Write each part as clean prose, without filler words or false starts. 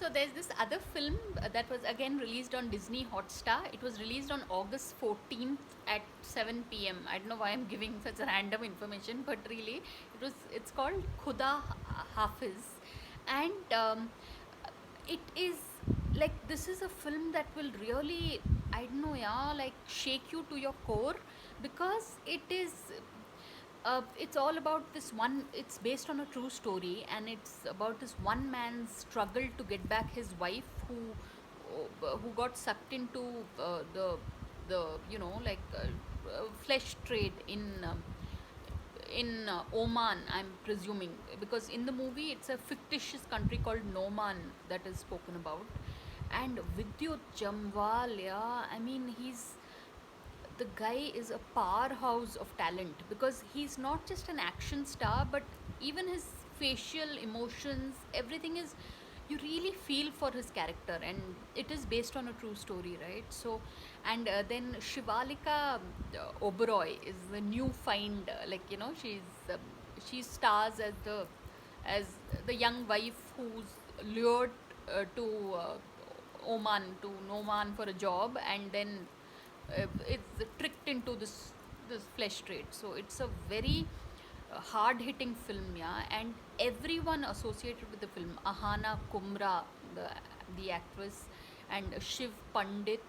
So there's this other film that was again released on Disney Hotstar. It was released on August 14th at 7 p.m. I don't know why I'm giving such random information, but really, it's called Khuda Hafiz, and it is like, this is a film that will really, I don't know, yeah, like shake you to your core, because it's all about this one. It's based on a true story, and it's about this one man's struggle to get back his wife, who got sucked into the flesh trade in Oman, I'm presuming, because in the movie it's a fictitious country called Noman that is spoken about. And Vidyut Jamwal, yeah, I mean, the guy is a powerhouse of talent, because he's not just an action star, but even his facial emotions, everything is, you really feel for his character, and it is based on a true story, right? So, and then Shivalika Oberoi is the new find, she stars as the young wife who's lured to Oman, to Noman for a job, and then it's tricked into this flesh trade. So it's a very hard hitting film, yeah. And everyone associated with the film, Ahana Kumra, the actress, and Shiv Pandit,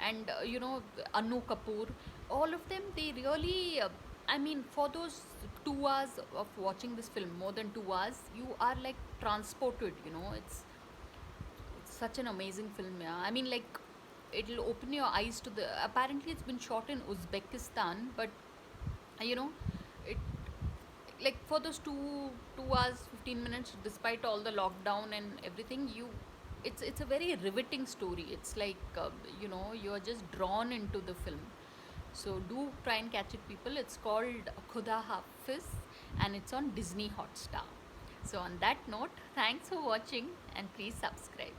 and Anu Kapoor, all of them, they really I mean, for those 2 hours of watching this film, more than 2 hours, you are like transported, it's such an amazing film, yeah. I mean, like, it'll open your eyes to the. Apparently, it's been shot in Uzbekistan, but you know, it like for those 2 hours 15 minutes, despite all the lockdown and everything, it's a very riveting story. It's like you're just drawn into the film. So do try and catch it, people. It's called Khuda Hafiz, and it's on Disney Hotstar. So on that note, thanks for watching, and please subscribe.